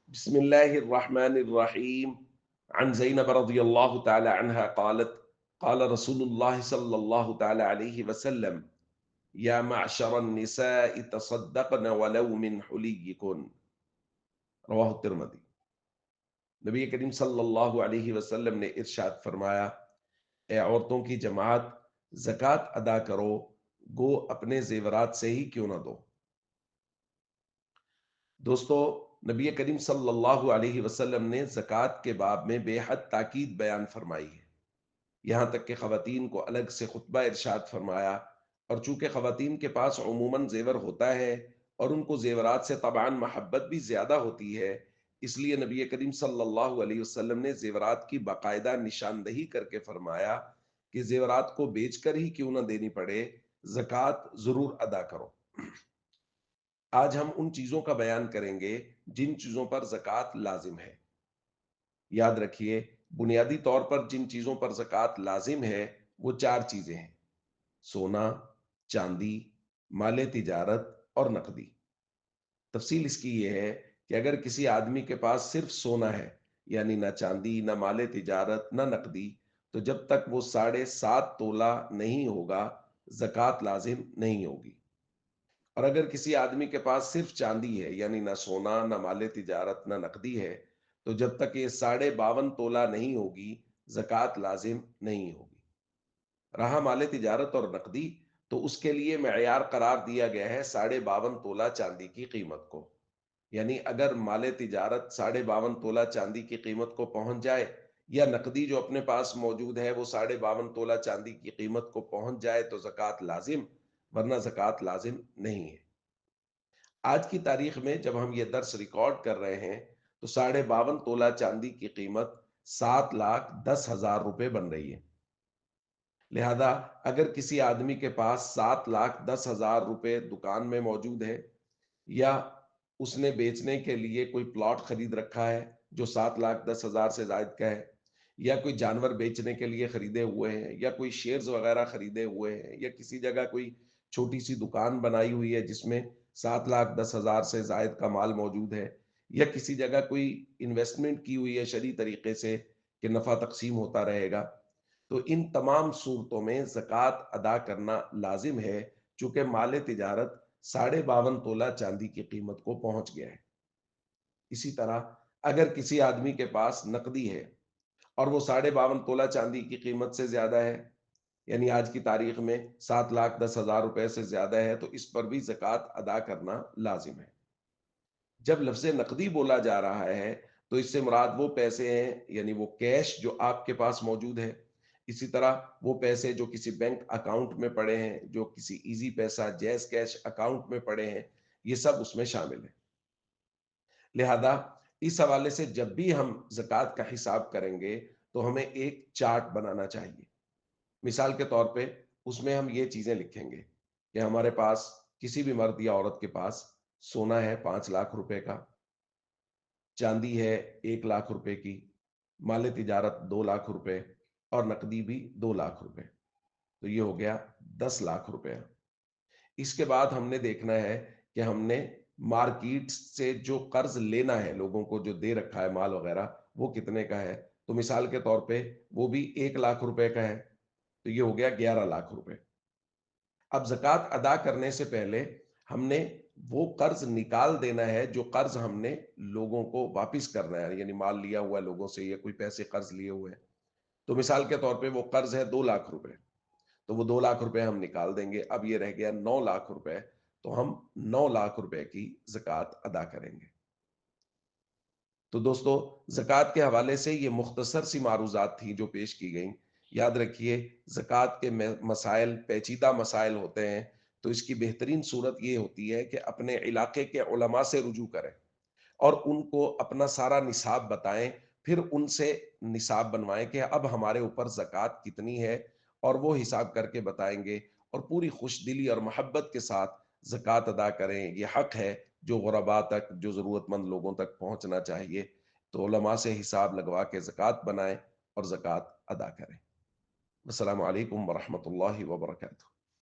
بسم الله الرحمن الرحيم. عن زينب رضي الله تعالى عنها قالت: قال رسول الله صلى الله تعالى عليه وسلم: يا معشر النساء تصدقن ولو من حليكن. رواہ الترمذی۔ نبی کریم صلی اللہ علیہ وسلم نے ارشاد فرمایا: اے عورتوں کی جماعت، زکوٰۃ ادا کرو، گو اپنے زیورات سے ہی کیوں نہ دو۔ دوستو، نبی کریم صلی اللہ علیہ وسلم نے زکوٰۃ کے باب میں بے حد تاکید بیان فرمائی ہے، یہاں تک کہ خواتین کو الگ سے خطبہ ارشاد فرمایا۔ اور چونکہ خواتین کے پاس عموماً زیور ہوتا ہے اور ان کو زیورات سے طبعاً محبت بھی زیادہ ہوتی ہے، اس لیے نبی کریم صلی اللہ علیہ وسلم نے زیورات کی باقاعدہ نشاندہی کر کے فرمایا کہ زیورات کو بیچ کر ہی کیوں نہ دینی پڑے، زکوٰۃ ضرور ادا کرو۔ آج ہم ان چیزوں کا بیان کریں گے جن چیزوں پر زکوٰۃ لازم ہے۔ یاد رکھیے، بنیادی طور پر جن چیزوں پر زکوٰۃ لازم ہے وہ چار چیزیں ہیں: سونا، چاندی، مال تجارت اور نقدی۔ تفصیل اس کی یہ ہے کہ اگر کسی آدمی کے پاس صرف سونا ہے، یعنی نہ چاندی، نہ مال تجارت، نہ نقدی، تو جب تک وہ 7.5 تولہ نہیں ہوگا زکوٰۃ لازم نہیں ہوگی۔ اور اگر کسی آدمی کے پاس صرف چاندی ہے، یعنی نہ سونا، نہ مال تجارت، نہ نقدی ہے، تو جب تک یہ 52.5 تولہ نہیں ہوگی زکوٰۃ لازم نہیں ہوگی۔ رہا مال تجارت اور نقدی، تو اس کے لیے معیار قرار دیا گیا ہے 52.5 تولہ چاندی کی قیمت کو۔ یعنی اگر مال تجارت 52.5 تولہ چاندی کی قیمت کو پہنچ جائے، یا نقدی جو اپنے پاس موجود ہے وہ 52.5 تولہ چاندی کی قیمت کو پہنچ جائے تو زکوٰۃ لازم، ورنہ زکوٰۃ لازم نہیں ہے۔ آج کی تاریخ میں جب ہم یہ درس ریکارڈ کر رہے ہیں تو 52.5 تولہ چاندی کی قیمت 7,10,000 روپے بن رہی ہے۔ لہذا اگر کسی آدمی کے پاس 7,10,000 روپے دکان میں موجود ہے، یا اس نے بیچنے کے لیے کوئی پلاٹ خرید رکھا ہے جو 7,10,000 سے زائد کا ہے، یا کوئی جانور بیچنے کے لیے خریدے ہوئے ہیں، یا کوئی شیئرز وغیرہ خریدے ہوئے ہیں، یا کسی جگہ کوئی چھوٹی سی دکان بنائی ہوئی ہے جس میں 7,10,000 سے زائد کا مال موجود ہے، یا کسی جگہ کوئی انویسٹمنٹ کی ہوئی ہے شرعی طریقے سے کہ نفع تقسیم ہوتا رہے گا، تو ان تمام صورتوں میں زکوٰۃ ادا کرنا لازم ہے، چونکہ مال تجارت 52.5 تولہ چاندی کی قیمت کو پہنچ گیا ہے۔ اسی طرح اگر کسی آدمی کے پاس نقدی ہے اور وہ 52.5 تولہ چاندی کی قیمت سے زیادہ ہے، یعنی آج کی تاریخ میں 7,10,000 روپے سے زیادہ ہے، تو اس پر بھی زکوٰۃ ادا کرنا لازم ہے۔ جب لفظ نقدی بولا جا رہا ہے تو اس سے مراد وہ پیسے ہیں، یعنی وہ کیش جو آپ کے پاس موجود ہے، اسی طرح وہ پیسے جو کسی بینک اکاؤنٹ میں پڑے ہیں، جو کسی ایزی پیسہ جیز کیش اکاؤنٹ میں پڑے ہیں، یہ سب اس میں شامل ہیں۔ لہذا اس حوالے سے جب بھی ہم زکوٰۃ کا حساب کریں گے تو ہمیں ایک چارٹ بنانا چاہیے۔ مثال کے طور پہ اس میں ہم یہ چیزیں لکھیں گے کہ ہمارے پاس، کسی بھی مرد یا عورت کے پاس، سونا ہے 5 لاکھ روپے کا، چاندی ہے 1 لاکھ روپے کی، مال تجارت 2 لاکھ روپے، اور نقدی بھی 2 لاکھ روپے۔ تو یہ ہو گیا 10 لاکھ روپے۔ اس کے بعد ہم نے دیکھنا ہے کہ ہم نے مارکیٹ سے جو قرض لینا ہے، لوگوں کو جو دے رکھا ہے مال وغیرہ، وہ کتنے کا ہے۔ تو مثال کے طور پہ وہ بھی 1 لاکھ روپے کا ہے، تو یہ ہو گیا 11 لاکھ روپے۔ اب زکوٰۃ ادا کرنے سے پہلے ہم نے وہ قرض نکال دینا ہے جو قرض ہم نے لوگوں کو واپس کرنا ہے، یعنی مال لیا ہوا ہے لوگوں سے یا کوئی پیسے قرض لیے ہوئے ہیں۔ تو مثال کے طور پہ وہ قرض ہے 2 لاکھ روپے، تو وہ 2 لاکھ روپے ہم نکال دیں گے۔ اب یہ رہ گیا 9 لاکھ روپے، تو ہم 9 لاکھ روپے کی زکوٰۃ ادا کریں گے۔ تو دوستو، زکوٰۃ کے حوالے سے یہ مختصر سی معروضات تھیں جو پیش کی گئیں۔ یاد رکھیے، زکوٰۃ کے مسائل پیچیدہ مسائل ہوتے ہیں، تو اس کی بہترین صورت یہ ہوتی ہے کہ اپنے علاقے کے علماء سے رجوع کریں اور ان کو اپنا سارا نصاب بتائیں، پھر ان سے نصاب بنوائیں کہ اب ہمارے اوپر زکوٰۃ کتنی ہے، اور وہ حساب کر کے بتائیں گے، اور پوری خوش دلی اور محبت کے ساتھ زکوٰۃ ادا کریں۔ یہ حق ہے جو غرباء تک، جو ضرورت مند لوگوں تک پہنچنا چاہیے۔ تو علماء سے حساب لگوا کے زکوٰۃ بنائیں اور زکوٰۃ ادا کریں۔ السلام علیکم ورحمۃ اللہ وبرکاتہ۔